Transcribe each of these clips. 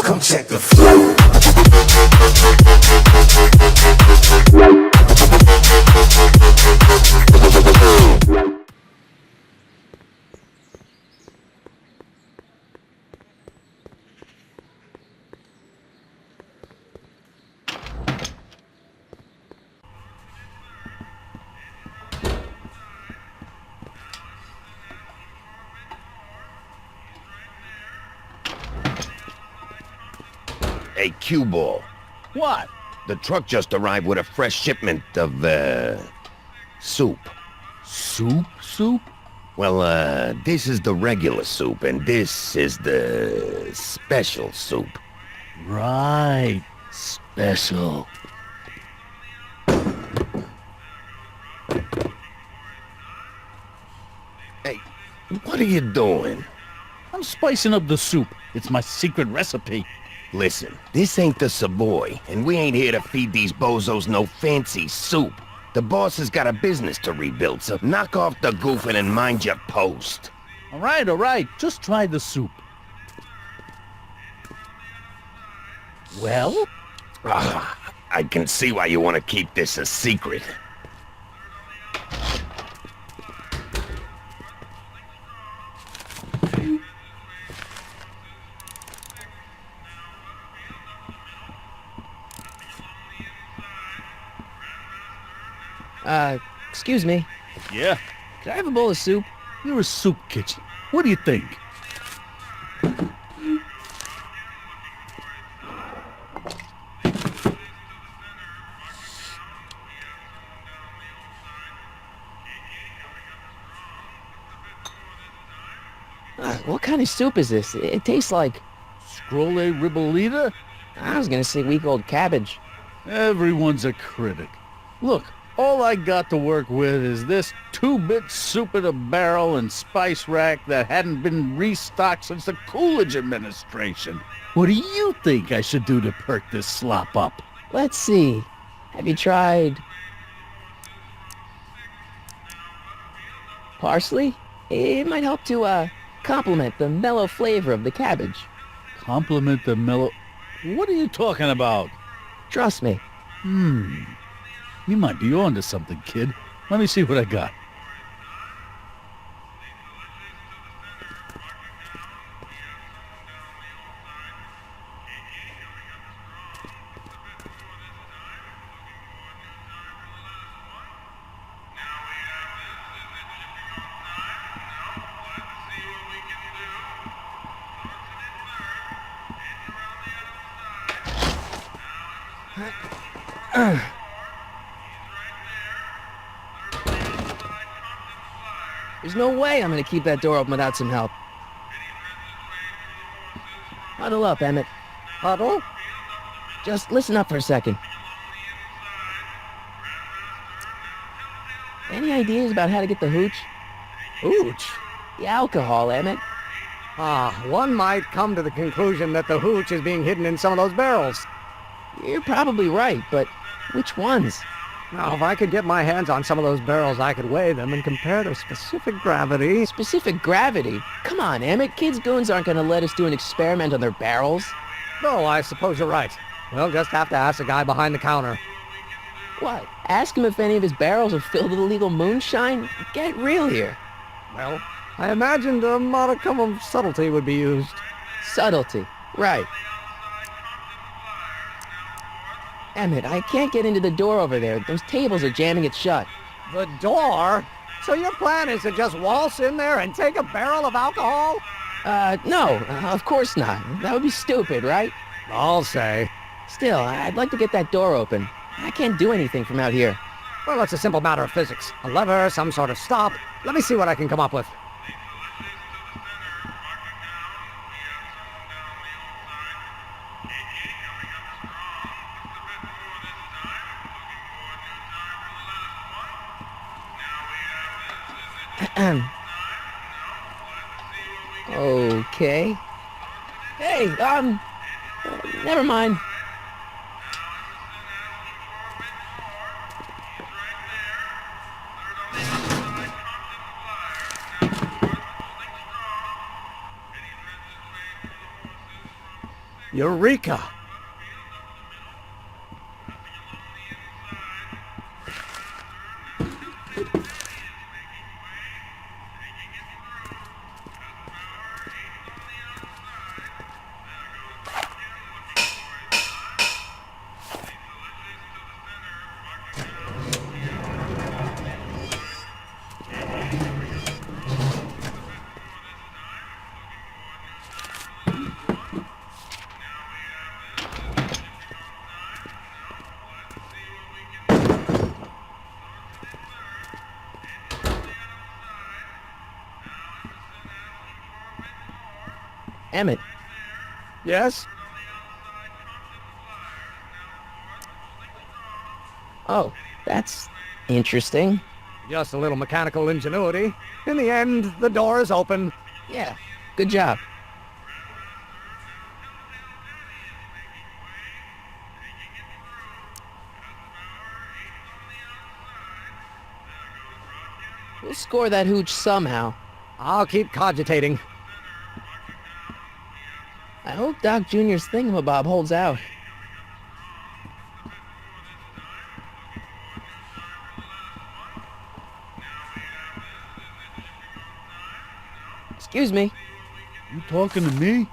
Come check the flow. Hey, cue ball. What? The truck just arrived with a fresh shipment of, soup. Soup? Well, this is the regular soup, and this is the special soup. Right. Special. Hey, what are you doing? I'm spicing up the soup. It's my secret recipe. Listen, this ain't the Savoy, and we ain't here to feed these bozos no fancy soup. The boss has got a business to rebuild, so knock off the goofing and mind your post. All right. Just try the soup. Well? I can see why you want to keep this a secret. Excuse me. Yeah. Could I have a bowl of soup? You're a soup kitchen. What do you think? What kind of soup is this? It tastes like... Scrolle ribollita? I was gonna say week-old cabbage. Everyone's a critic. Look, all I got to work with is this 2-bit soup in a barrel and spice rack that hadn't been restocked since the Coolidge administration. What do you think I should do to perk this slop up? Let's see. Have you tried... parsley? It might help to, complement the mellow flavor of the cabbage. Compliment the mellow... What are you talking about? Trust me. You might be on to something, kid. Let me see what I got. There's no way I'm gonna keep that door open without some help. Huddle up, Emmett. Huddle? Just listen up for a second. Any ideas about how to get the hooch? Hooch? The alcohol, Emmett. One might come to the conclusion that the hooch is being hidden in some of those barrels. You're probably right, but which ones? Now, if I could get my hands on some of those barrels, I could weigh them and compare their specific gravity. Specific gravity? Come on, Emmett. Kids' goons aren't gonna let us do an experiment on their barrels. No, I suppose you're right. We'll just have to ask the guy behind the counter. What? Ask him if any of his barrels are filled with illegal moonshine? Get real here. Well, I imagined a modicum of subtlety would be used. Subtlety. Right. Emmett, I can't get into the door over there. Those tables are jamming it shut. The door? So your plan is to just waltz in there and take a barrel of alcohol? No, of course not. That would be stupid, right? I'll say. Still, I'd like to get that door open. I can't do anything from out here. Well, it's a simple matter of physics. A lever, some sort of stop. Let me see what I can come up with. Okay. Hey, never mind. Eureka! Emmett, Yes? oh, that's interesting. Just a little mechanical ingenuity. In the end, the door is open. Yeah, good job. We'll score that hooch somehow. I'll keep cogitating. I hope Doc Jr.'s thingamabob holds out. Excuse me. You talking to me?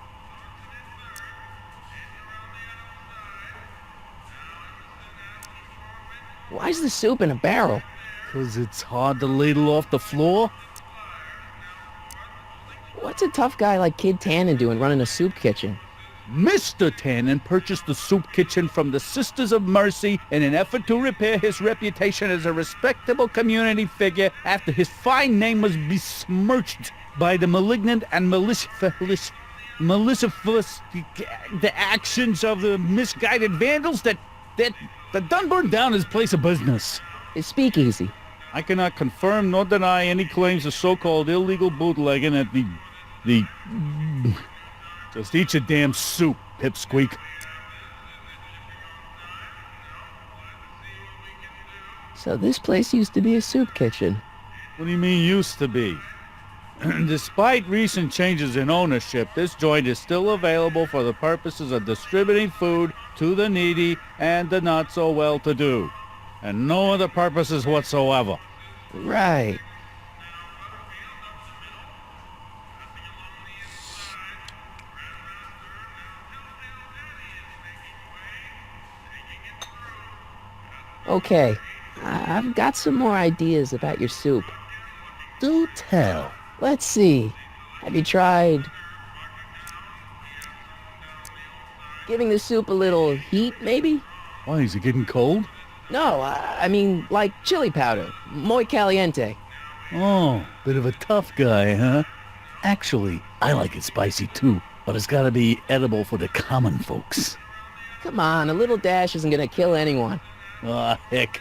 Why's the soup in a barrel? 'Cause it's hard to ladle off the floor? What's a tough guy like Kid Tannen doing running a soup kitchen? Mr. Tannen purchased the soup kitchen from the Sisters of Mercy in an effort to repair his reputation as a respectable community figure after his fine name was besmirched by the malignant and malicious the actions of the misguided vandals that done burned down his place of business. His speakeasy. I cannot confirm nor deny any claims of so-called illegal bootlegging at the... Just eat your damn soup, pipsqueak. So this place used to be a soup kitchen. What do you mean used to be? Despite recent changes in ownership, this joint is still available for the purposes of distributing food to the needy and the not-so-well-to-do. And no other purposes whatsoever. Right. Okay, I've got some more ideas about your soup. Do tell. Let's see. Have you tried giving the soup a little heat, maybe? Why, is it getting cold? No, I mean like chili powder. Muy caliente. Oh, bit of a tough guy, huh? Actually, I like it spicy too, but it's gotta be edible for the common folks. Come on, a little dash isn't gonna kill anyone. Ah, heck.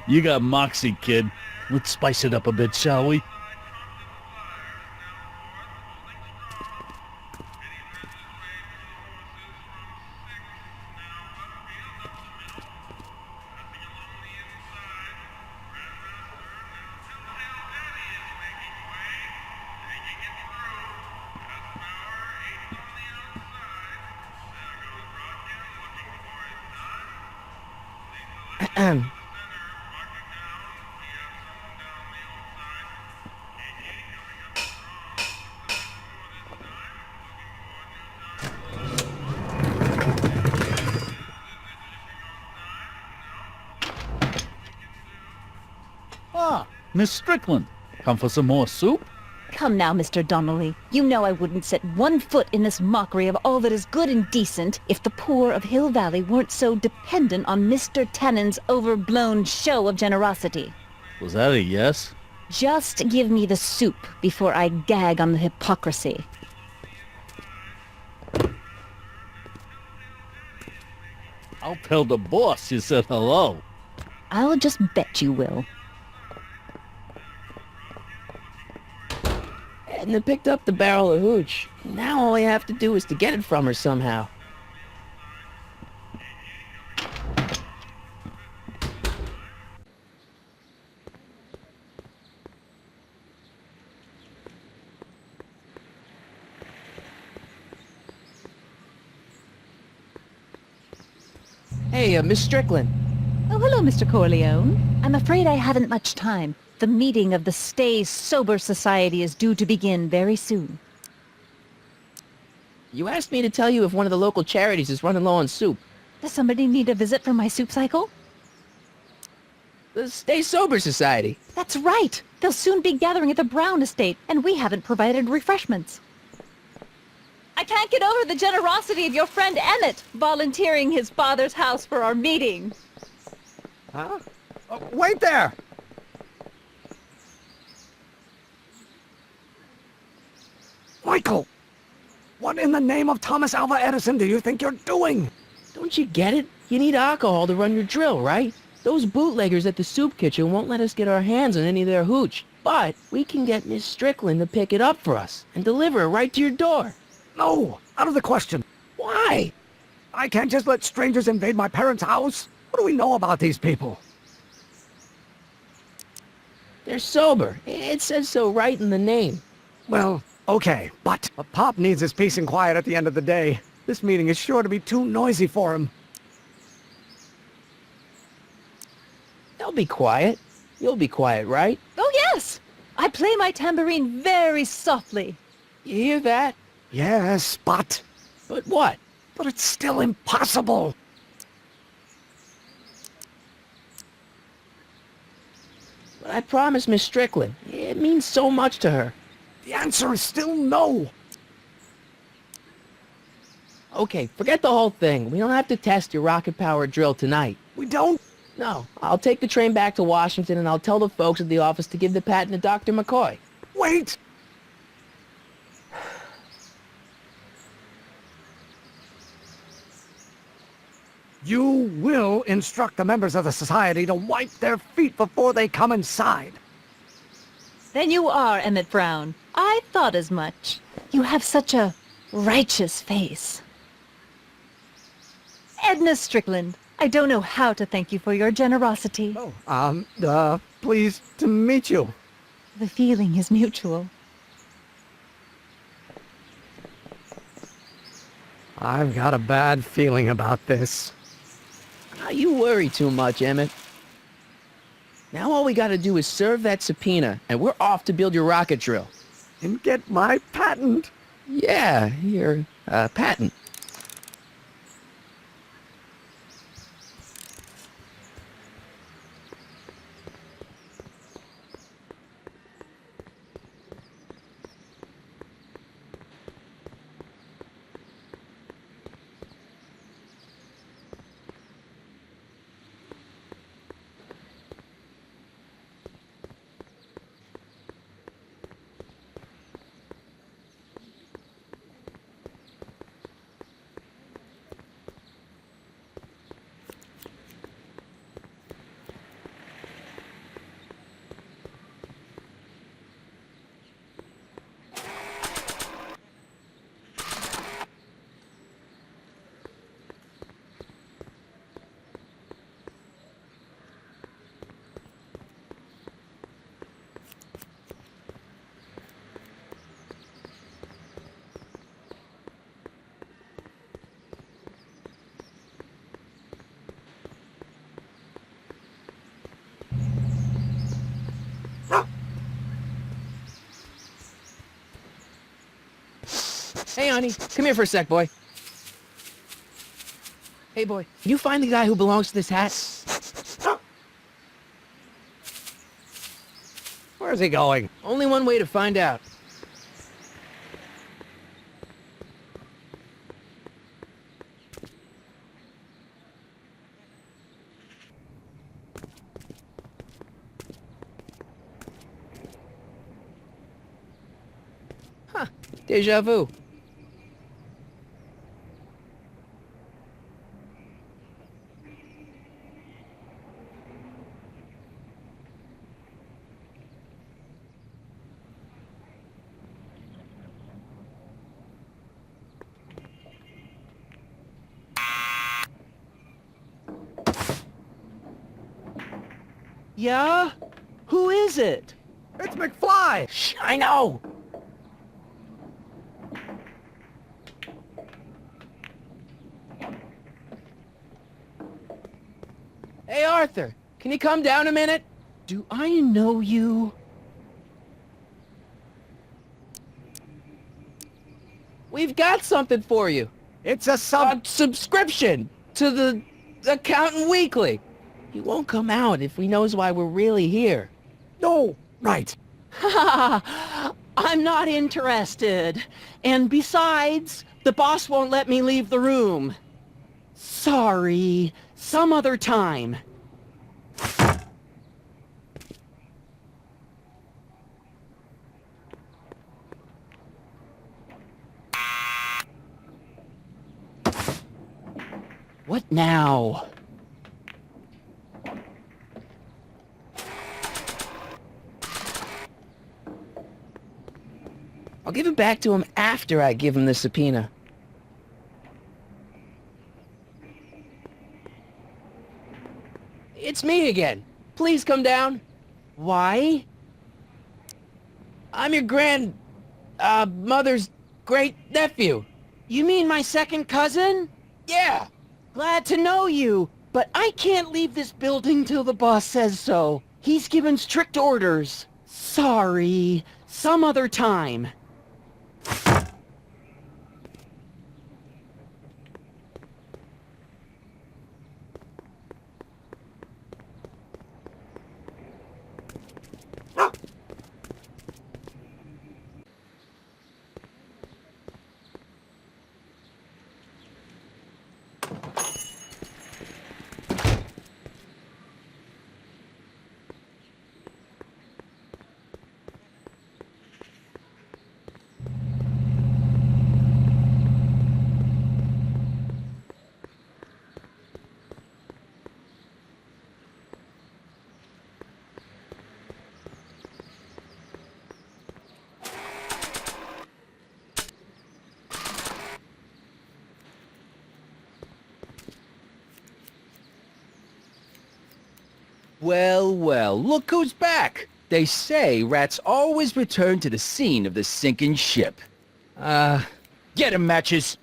You got moxie, kid. Let's spice it up a bit, shall we? Ah, Miss Strickland. Come for some more soup? Come now, Mr. Donnelly. You know I wouldn't set one foot in this mockery of all that is good and decent if the poor of Hill Valley weren't so dependent on Mr. Tannen's overblown show of generosity. Was that a yes? Just give me the soup before I gag on the hypocrisy. I'll tell the boss you said hello. I'll just bet you will. Edna picked up the barrel of hooch. Now all I have to do is to get it from her somehow. Hey, Miss Strickland. Oh, hello, Mr. Corleone. I'm afraid I haven't much time. The meeting of the Stay Sober Society is due to begin very soon. You asked me to tell you if one of the local charities is running low on soup. Does somebody need a visit from my soup cycle? The Stay Sober Society. That's right. They'll soon be gathering at the Brown estate, and we haven't provided refreshments. I can't get over the generosity of your friend Emmett, volunteering his father's house for our meeting. Huh? Oh, wait there! Michael! What in the name of Thomas Alva Edison do you think you're doing? Don't you get it? You need alcohol to run your drill, right? Those bootleggers at the soup kitchen won't let us get our hands on any of their hooch. But we can get Miss Strickland to pick it up for us and deliver it right to your door. No, out of the question. Why? I can't just let strangers invade my parents' house. What do we know about these people? They're sober. It says so right in the name. Well, okay, but Pop needs his peace and quiet at the end of the day. This meeting is sure to be too noisy for him. They'll be quiet. You'll be quiet, right? Oh, yes! I play my tambourine very softly. You hear that? Yes, but But what? it's still impossible. But I promised Miss Strickland. It means so much to her. The answer is still no. Okay, forget the whole thing. We don't have to test your rocket-powered drill tonight. We don't? No, I'll take the train back to Washington and I'll tell the folks at the office to give the patent to Dr. McCoy. Wait! You will instruct the members of the society to wipe their feet before they come inside. Then you are Emmett Brown. I thought as much. You have such a righteous face. Edna Strickland, I don't know how to thank you for your generosity. Pleased to meet you. The feeling is mutual. I've got a bad feeling about this. You worry too much, Emmett. Now all we gotta do is serve that subpoena, and we're off to build your rocket drill. And get my patent. Yeah, your, patent. Hey, honey, come here for a sec, boy. Hey, boy, can you find the guy who belongs to this hat? Where's he going? Only one way to find out. Huh, déjà vu. Yeah? Who is it? It's McFly! Shh, I know! Hey, Arthur, can you come down a minute? Do I know you? We've got something for you. It's a A subscription to the Accountant Weekly. He won't come out if he knows why we're really here. No, right. I'm not interested. And besides, the boss won't let me leave the room. Sorry, some other time. What now? I'll give it back to him after I give him the subpoena. It's me again. Please come down. Why? I'm your mother's great-nephew. You mean my second cousin? Yeah. Glad to know you, but I can't leave this building till the boss says so. He's given strict orders. Sorry, some other time. Well, well, look who's back. They say rats always return to the scene of the sinking ship. Get 'em, matches.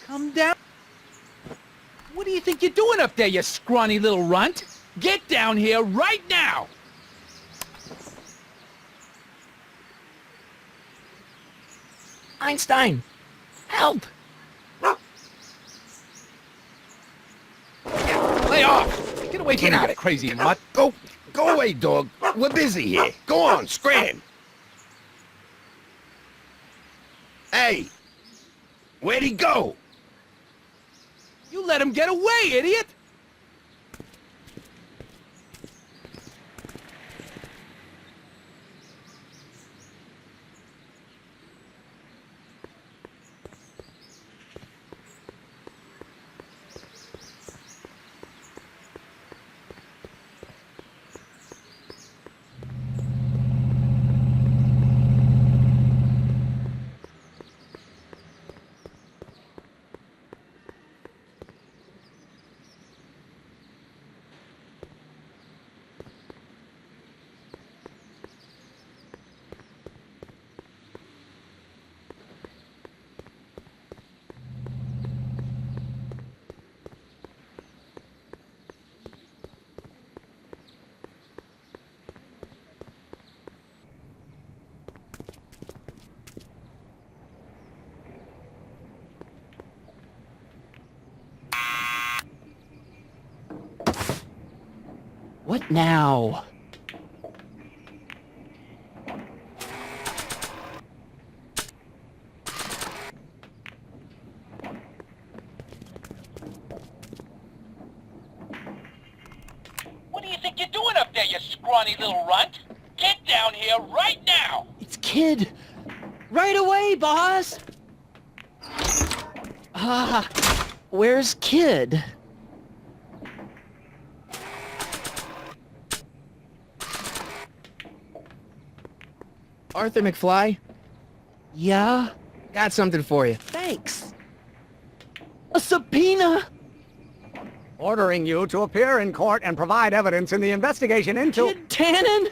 Come down. What do you think you're doing up there, you scrawny little runt? Get down here right now! Einstein, help! Lay off! Get away from me, you crazy mutt! Go away, dog. We're busy here. Go on, scram. Hey, where'd he go? You let him get away, idiot! What now? What do you think you're doing up there, you scrawny little runt? Get down here right now! It's Kid. Right away, boss! Where's Kid? Arthur McFly? Yeah? Got something for you. Thanks. A subpoena? Ordering you to appear in court and provide evidence in the investigation into... Kid Tannen?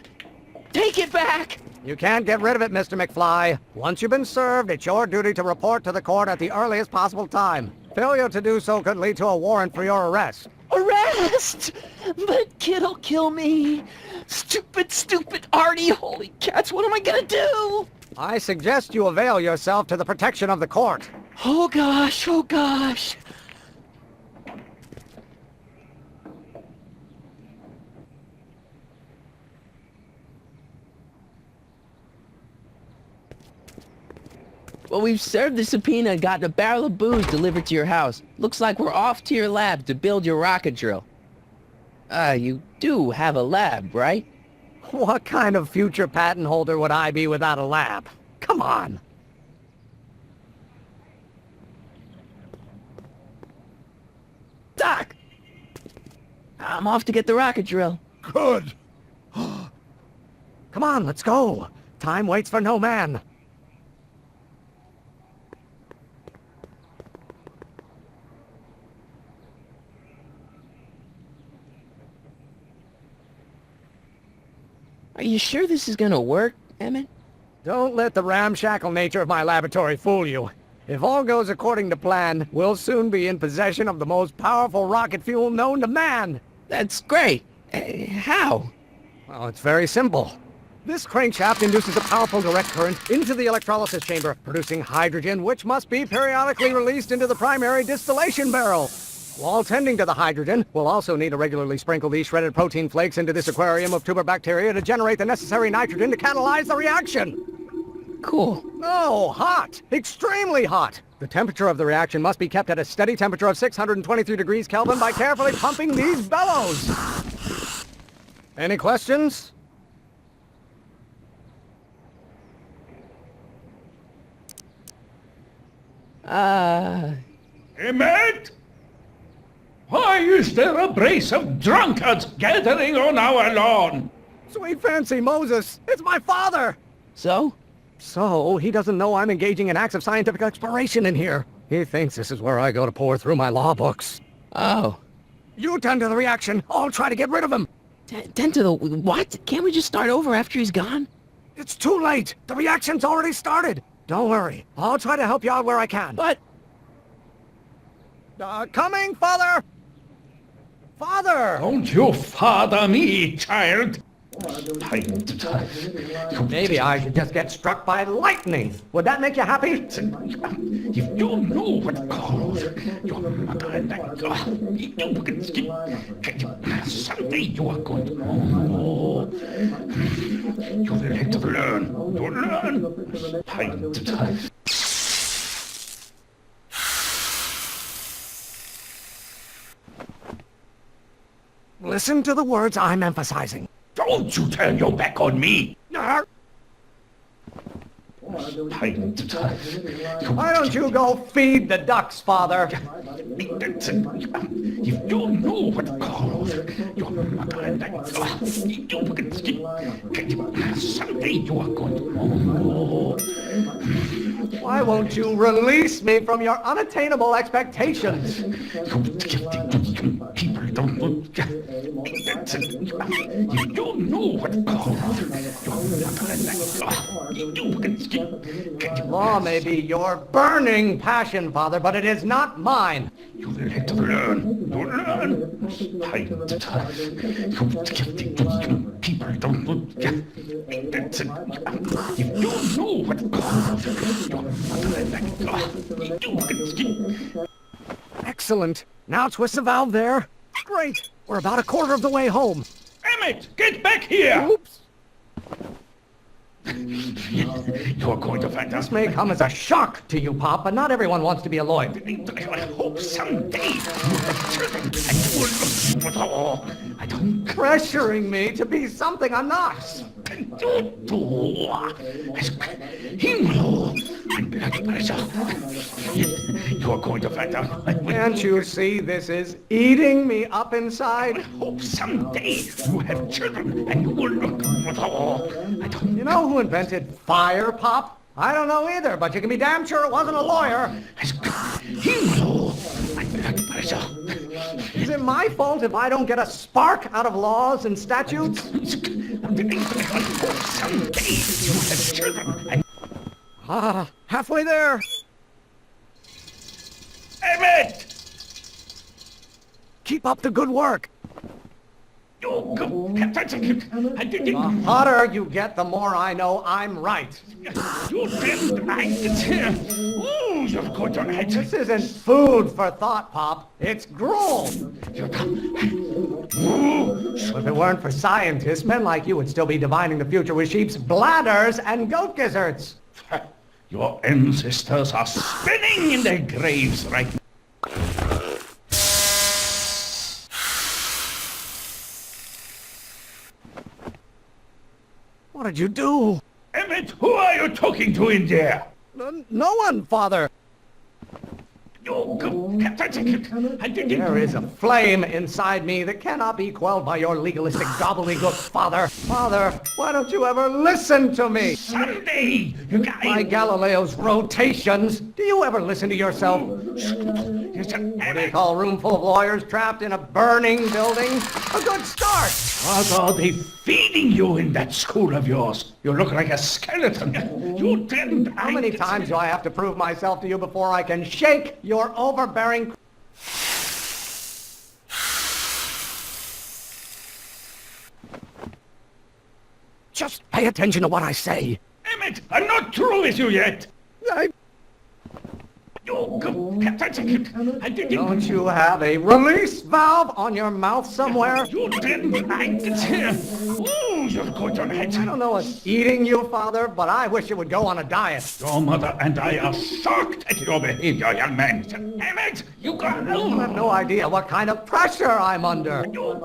Take it back! You can't get rid of it, Mr. McFly. Once you've been served, it's your duty to report to the court at the earliest possible time. Failure to do so could lead to a warrant for your arrest. Arrest! But kid'll kill me. Stupid, stupid Artie. Holy cats, what am I gonna do? I suggest you avail yourself to the protection of the court. Oh gosh, oh gosh. Well, we've served the subpoena and gotten a barrel of booze delivered to your house. Looks like we're off to your lab to build your rocket drill. You do have a lab, right? What kind of future patent holder would I be without a lab? Come on. Doc! I'm off to get the rocket drill. Good. Come on, let's go. Time waits for no man. Are you sure this is gonna work, Emmett? Don't let the ramshackle nature of my laboratory fool you. If all goes according to plan, we'll soon be in possession of the most powerful rocket fuel known to man. That's great. How? Well, it's very simple. This crankshaft induces a powerful direct current into the electrolysis chamber, producing hydrogen, which must be periodically released into the primary distillation barrel. While tending to the hydrogen, we'll also need to regularly sprinkle these shredded protein flakes into this aquarium of tuber bacteria to generate the necessary nitrogen to catalyze the reaction. Cool. Oh, hot! Extremely hot! The temperature of the reaction must be kept at a steady temperature of 623 degrees Kelvin by carefully pumping these bellows. Any questions? Emmett? Why is there a brace of drunkards gathering on our lawn? Sweet fancy Moses, it's my father! So? So, he doesn't know I'm engaging in acts of scientific exploration in here. He thinks this is where I go to pour through my law books. Oh. You tend to the reaction. I'll try to get rid of him. Tend to the... what? Can't we just start over after he's gone? It's too late. The reaction's already started. Don't worry. I'll try to help you out where I can. But... coming, Father! Father! Don't you father me, child! Maybe I should just get struck by lightning. Would that make you happy? If you knew what caused your mother and I... Someday you are going to... Oh, you will have to learn. To learn. Time to time. Listen to the words I'm emphasizing. Don't you turn your back on me! Why Why don't you go feed the ducks, Father? If you knew what caused your mother and I... Someday you are going to... Why won't you release me from your unattainable expectations? People don't look... If you knew what caused your mother and I... Law may be your burning passion, Father, but it is not mine. You will have to learn. To learn. Time to time. People don't look... If you knew what caused your mother and I... Excellent. Now twist the valve there. Great. We're about a quarter of the way home. Emmett, get back here! Oops. You're going to find This out. may come as a shock to you, Pop, but not everyone wants to be a lawyer. I hope someday you have children and you will... I don't... Pressuring me to be something I'm not. You're going to find out. Can't you see this is eating me up I inside? hope someday you have children and you will look... I don't... You know who invented fire, Pop? I don't know either, but you can be damn sure it wasn't a lawyer. Is it my fault if I don't get a spark out of laws and statutes? Ah, halfway there. Emmett! Keep up the good work. The hotter you get, the more I know I'm right. This isn't food for thought, Pop. It's gruel. If it weren't for scientists, men like you would still be divining the future with sheep's bladders and goat gizzards. Your ancestors are spinning in their graves right now. What did you do? Emmett, who are you talking to in there? No one, Father. There is a flame inside me that cannot be quelled by your legalistic gobbledygook, Father. Father, why don't you ever listen to me? Sunday! By Galileo's rotations, do you ever listen to yourself? What do you call a room full of lawyers trapped in a burning building? A good start! What are they feeding you in that school of yours? You look like a skeleton. You didn't... How many times do I have to prove myself to you before I can shake your overbearing... Just pay attention to what I say. Emmett, I'm not through with you yet. Don't you have a release valve on your mouth somewhere? You didn't like it here. Ooh, you're good on it. I don't know what's eating you, Father, but I wish you would go on a diet. Your mother and I are shocked at your behavior, young man. Emmett, you got... You have no idea what kind of pressure I'm under. Calm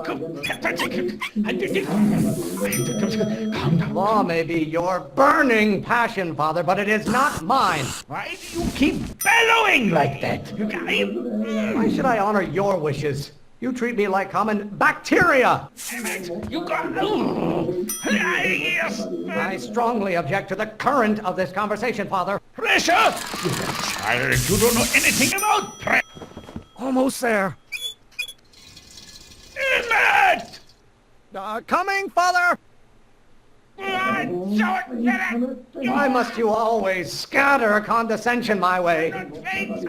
down. Law may be your burning passion, Father, but it is not mine. Why do you keep bellowing like that? Why should I honor your wishes? You treat me like common bacteria. Emmett, you got... I strongly object to the current of this conversation, Father. Pressure? You're a child. You don't know anything about pressure. Almost there. Emmett! Coming, Father! Why must you always scatter condescension my way?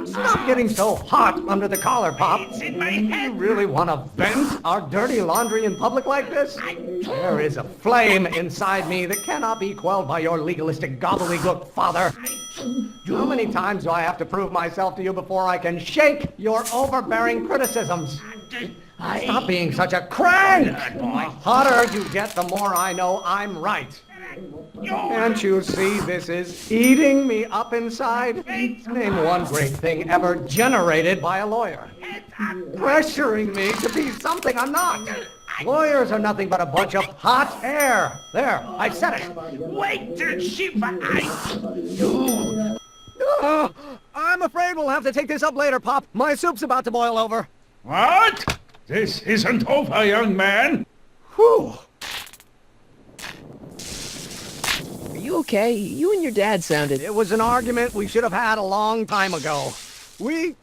Stop getting so hot under the collar, Pop. Do you really want to vent our dirty laundry in public like this? There is a flame inside me that cannot be quelled by your legalistic gobbledygook, Father. How many times do I have to prove myself to you before I can shake your overbearing criticisms? Stop being such a crank! The hotter you get, the more I know I'm right. Can't you see this is eating me up inside? Name one great thing ever generated by a lawyer. Pressuring me to be something I'm not. Lawyers are nothing but a bunch of hot air. There, I said it. Wait till she... I'm afraid we'll have to take this up later, Pop. My soup's about to boil over. What? This isn't over, young man. Whew. Are you okay? You and your dad sounded... It was an argument we should have had a long time ago. We...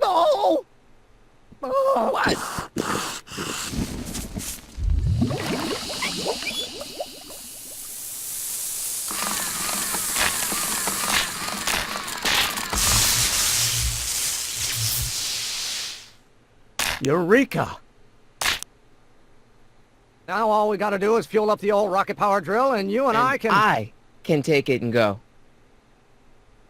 No! Oh. What? Eureka! Now all we gotta do is fuel up the old rocket power drill and you and I can... I can take it and go.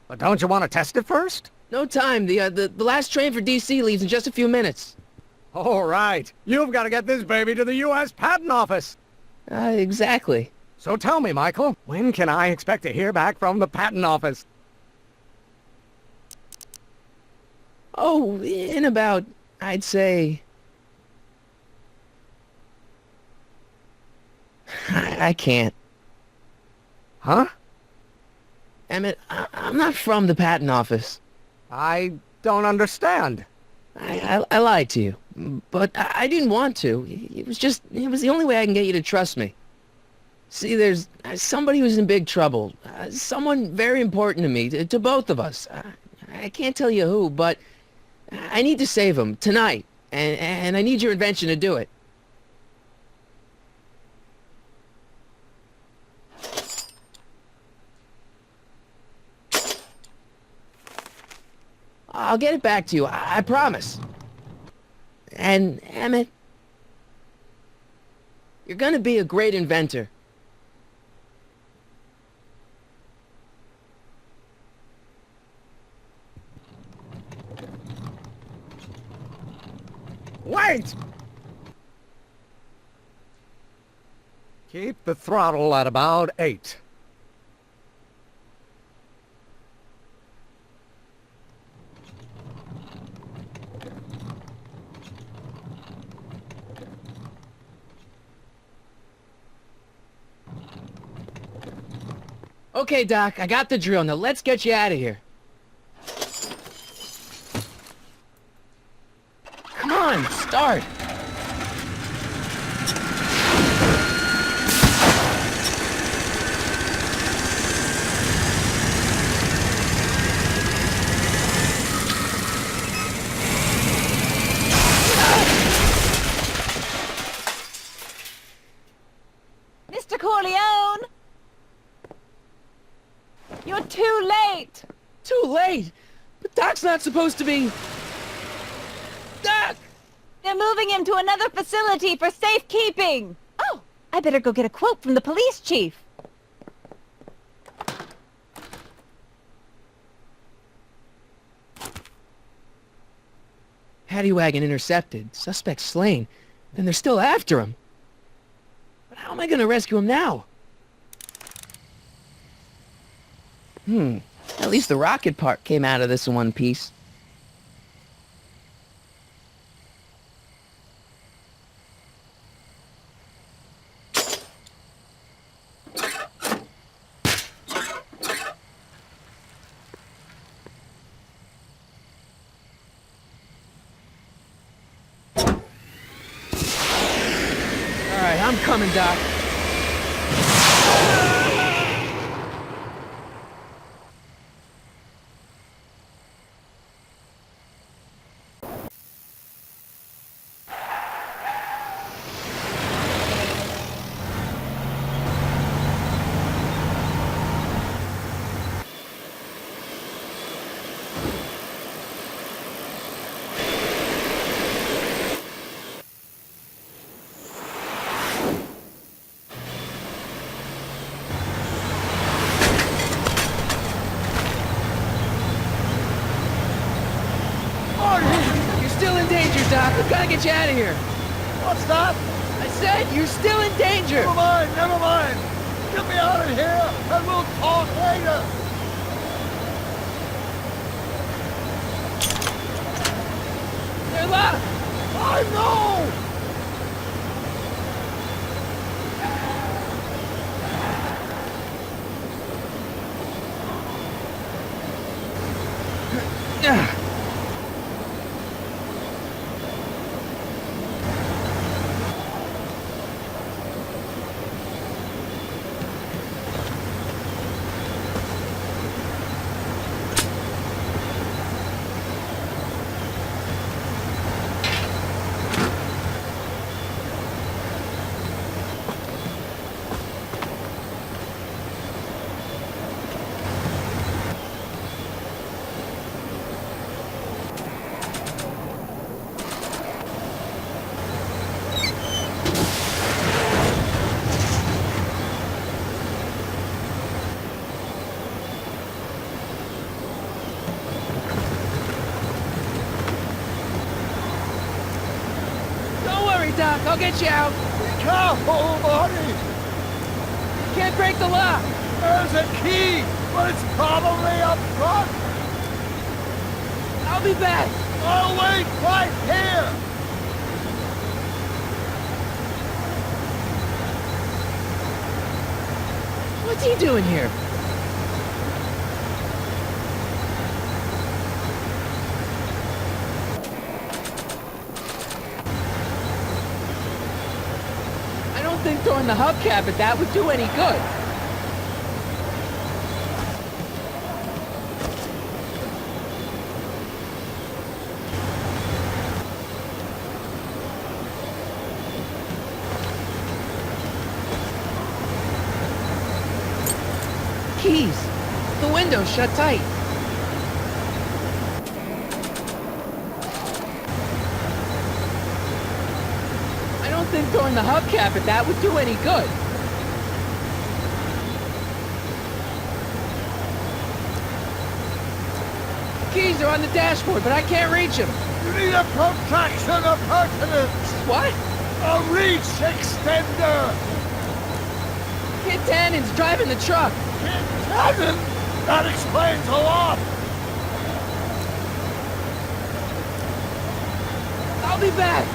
But don't you want to test it first? No time. The last train for DC leaves in just a few minutes. All right. You've got to get this baby to the U.S. Patent Office. Exactly. So tell me, Michael, when can I expect to hear back from the Patent Office? Oh, in about, I'd say... I can't. Huh? Emmett, I'm not from the patent office. I don't understand. I lied to you, but I didn't want to. It was the only way I can get you to trust me. See, there's somebody who's in big trouble. Someone very important to me, to both of us. I can't tell you who, but I need to save him tonight, and I need your invention to do it. I'll get it back to you, I promise. And, Emmett, you're gonna be a great inventor. Wait! Keep the throttle at about 8. Okay, Doc, I got the drill. Now let's get you out of here. Come on, start. Mr. Corleone! You're too late! Too late? But Doc's not supposed to be... Doc! They're moving him to another facility for safekeeping! Oh, I better go get a quote from the police chief. Paddy wagon intercepted. Suspect slain. Then they're still after him. But how am I gonna rescue him now? At least the rocket part came out of this in one piece. Alright, I'm coming, Doc. You're still in danger, Doc. We've got to get you out of here. What's that? I said you're still in danger. Never mind, never mind. Get me out of here, and we'll talk later. They're locked. I know! Doc, I'll get you out. Be careful, Marty! Can't break the lock. There's a key, but it's probably up front. I'll be back. I'll wait right here. What's he doing here? I don't don't think throwing the hubcap at that would do any good. Keys. The window's shut tight. I don't think throwing the hubcap at that would do any good. Keys are on the dashboard, but I can't reach them. You need a protraction appurtenance! What? A reach extender! Kid Tannen's driving the truck. Tannen? That explains a lot! I'll be back.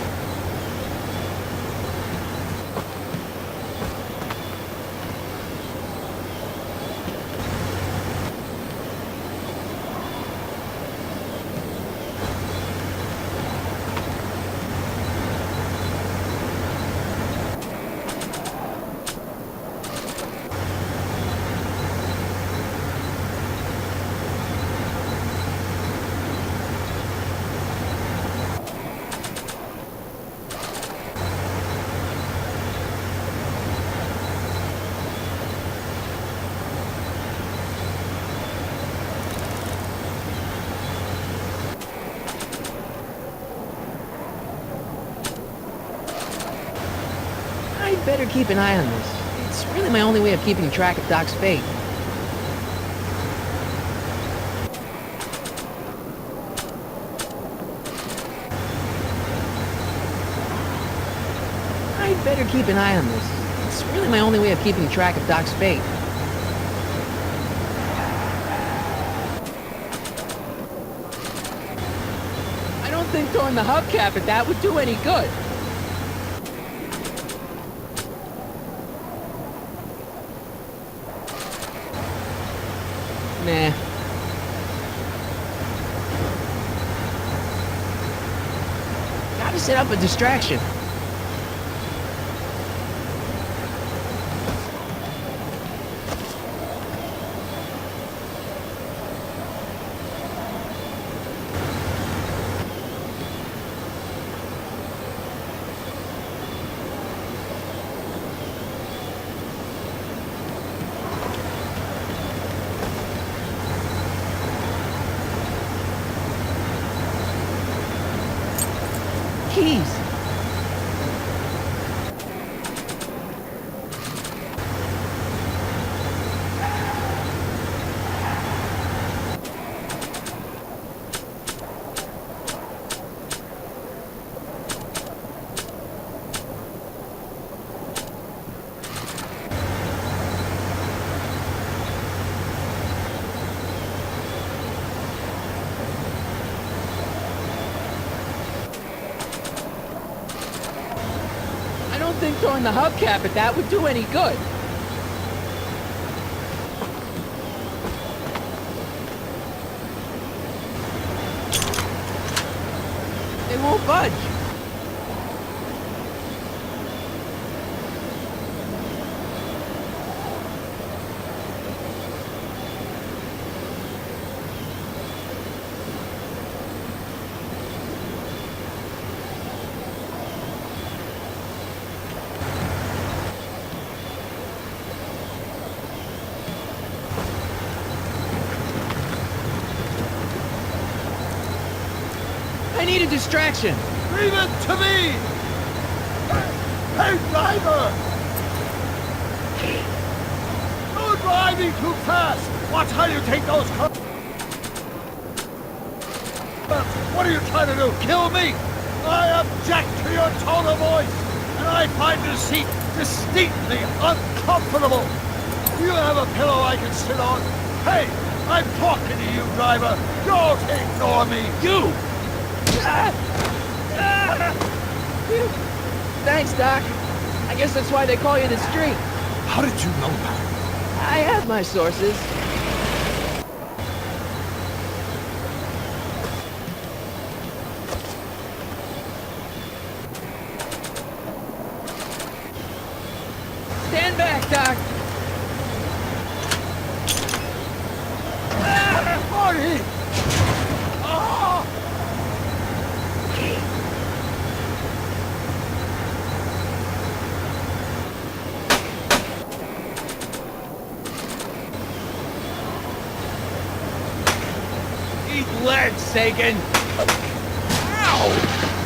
I'd better keep an eye on this. It's really my only way of keeping track of Doc's fate. I'd better keep an eye on this. It's really my only way of keeping track of Doc's fate. I don't think throwing the hubcap at that would do any good. Nah. Gotta set up a distraction. Keys. I don't think throwing the hubcap at that would do any good. They won't budge. I need a distraction. Leave it to me! Hey, driver! You're driving too fast! Watch how you take those curves! What are you trying to do? Kill me? I object to your tone of voice, and I find this seat distinctly uncomfortable. Do you have a pillow I can sit on? Hey, I'm talking to you, driver. Don't ignore me. You! Thanks, Doc. I guess that's why they call you the Streak. How did you know that? I have my sources. Stand back, Doc! Marty! Oh! Eat lead, Sagan! Ow!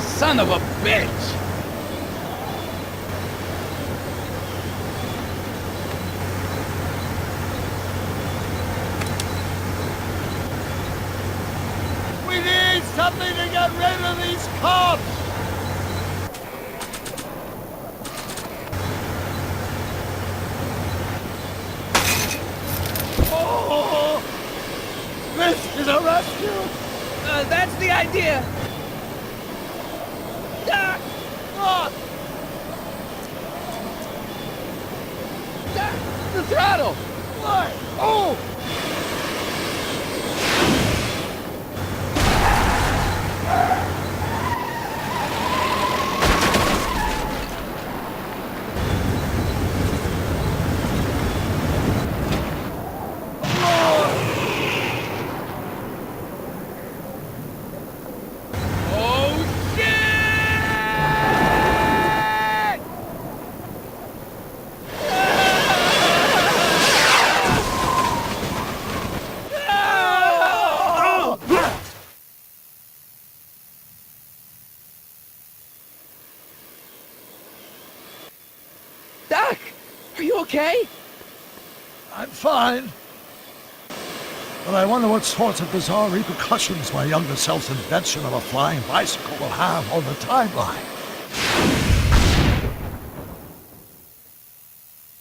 Son of a bitch! We need something to get rid of these cops! Oh! This is a rescue! That's the idea! Doc! Ah! Doc! The throttle! Why? Oh! Oh, shit! Doc, are you okay? I'm fine. But I wonder what sorts of bizarre repercussions my younger self's invention of a flying bicycle will have on the timeline.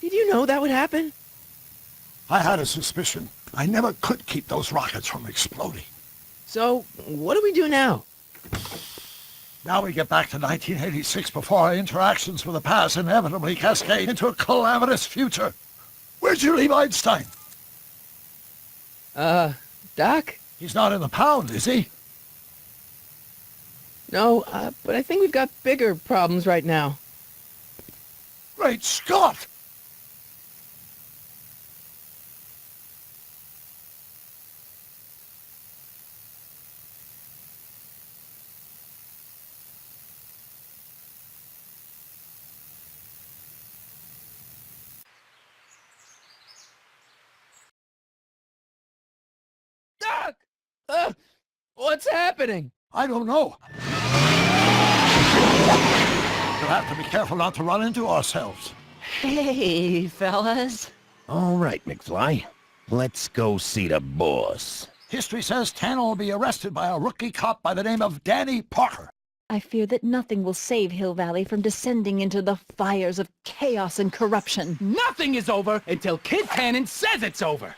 Did you know that would happen? I had a suspicion. I never could keep those rockets from exploding. So, what do we do now? Now we get back to 1986 before our interactions with the past inevitably cascade into a calamitous future. Where'd you leave Einstein? Doc? He's not in the pound, is he? No, but I think we've got bigger problems right now. Great Scott! Doc! What's happening? I don't know. We'll have to be careful not to run into ourselves. Hey, fellas. All right, McFly. Let's go see the boss. History says Tannen will be arrested by a rookie cop by the name of Danny Parker. I fear that nothing will save Hill Valley from descending into the fires of chaos and corruption. Nothing is over until Kid Tannen says it's over!